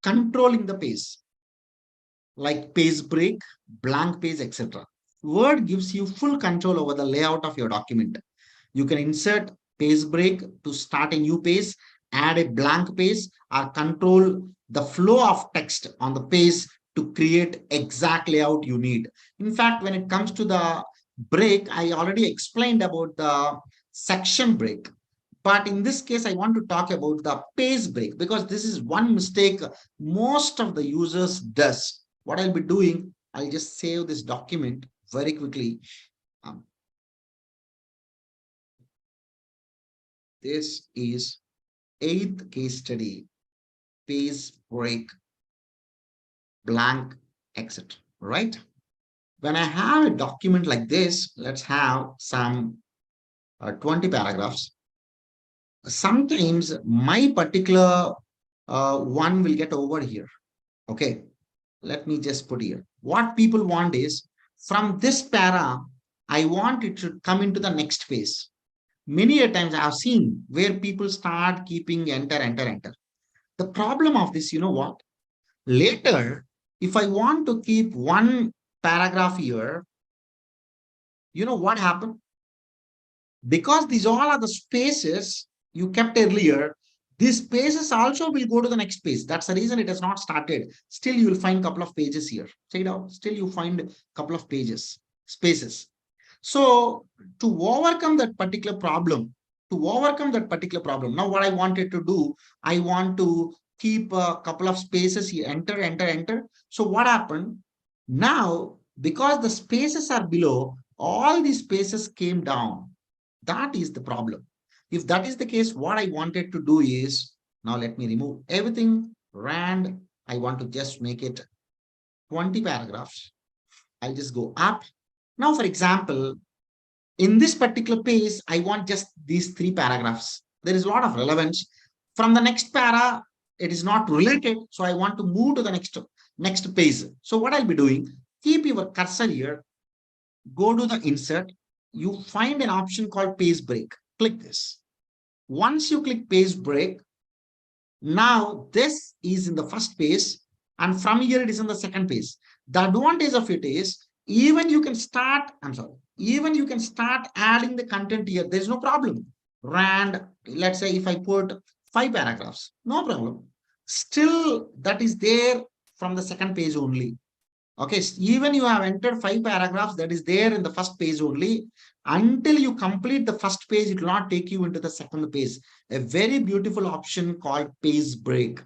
controlling the page, like page break, blank page, etc. Word gives you full control over the layout of your document. You can insert page break to start a new page, add a blank page, or control the flow of text on the page to create exact layout you need. In fact, when it comes to the break, I already explained about the section break. But in this case, I want to talk about the page break because this is one mistake most of the users does. What I'll be doing, I'll just save this document very quickly. Um, this is 8th case study, page break, blank, etc. Right? When I have a document like this, let's have some 20 paragraphs. Sometimes my particular one will get over here. Okay, let me just put here. What people want is from this para, I want it to come into the next page. Many a times I have seen where people start keeping enter, enter, enter. The problem of this, you know what? Later, if I want to keep one paragraph here, you know what happened? Because these all are the spaces you kept earlier, these spaces also will go to the next page. That's the reason it has not started. Still, you will find a couple of pages here. Check it out. Still, you find a couple of pages, spaces. So to overcome that particular problem, now what I wanted to do, I want to keep a couple of spaces here, enter, enter, enter. So what happened? Now, because the spaces are below, all these spaces came down. That is the problem. If that is the case, what I wanted to do is, now let me remove everything, rand, I want to just make it 20 paragraphs. I'll just go up. Now, for example, in this particular page, I want just these 3 paragraphs. There is a lot of relevance. From the next para, it is not related. So I want to move to the next page. So what I'll be doing, keep your cursor here, go to the insert, you find an option called page break. Click this. Once you click page break, now this is in the first page, and from here it is in the second page. The advantage of it is even you can start, even you can start adding the content here. There's no problem. Rand, let's say if I put 5 paragraphs, no problem. Still, that is there from the second page only. Okay, even you have entered 5 paragraphs, that is there in the first page only. Until you complete the first page, it will not take you into the second page. A very beautiful option called page break.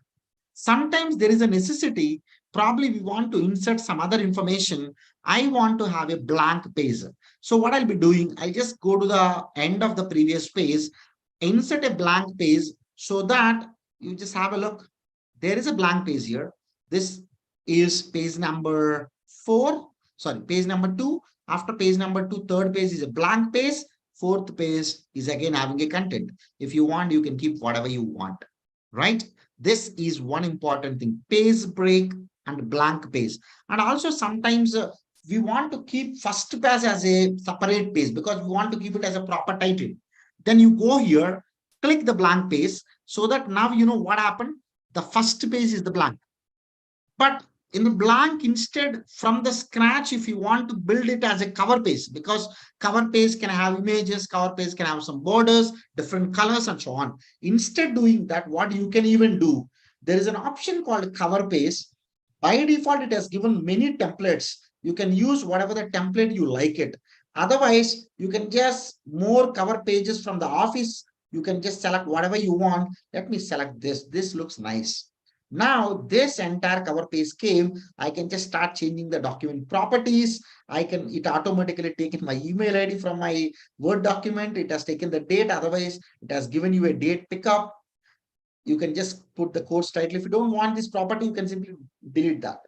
Sometimes there is a necessity, probably we want to insert some other information. I want to have a blank page. So what I'll be doing, I'll just go to the end of the previous page, insert a blank page so that you just have a look. There is a blank page here. This is page number 4, sorry, page number 2. After page number 2, third page is a blank page. Fourth page is again having a content. If you want, you can keep whatever you want, right? This is one important thing, page break and blank page. And also sometimes we want to keep first page as a separate page because we want to keep it as a proper title. Then you go here, click the blank page so that now you know what happened. The first page is the blank. But in the blank, instead from the scratch, if you want to build it as a cover page, because cover page can have images, cover page can have some borders, different colors and so on. Instead doing that, what you can even do, there is an option called cover page. By default, it has given many templates. You can use whatever the template you like it. Otherwise, you can just more cover pages from the office. You can just select whatever you want. Let me select this. This looks nice. Now this entire cover page came, I can just start changing the document properties. It automatically taken my email ID from my Word document. It has taken the date. Otherwise, it has given you a date pickup. You can just put the course title. If you don't want this property, you can simply delete that.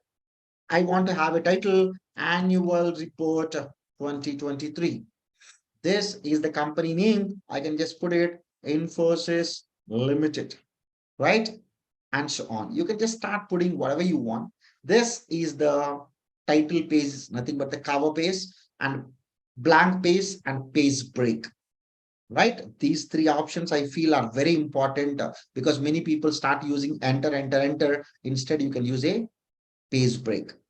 I want to have a title, Annual Report 2023. This is the company name. I can just put it Infosys Limited, right? And so on. You can just start putting whatever you want. This is the title page, nothing but the cover page and blank page and page break. right? These three options I feel are very important because many people start using enter, enter, enter. Instead, you can use a page break.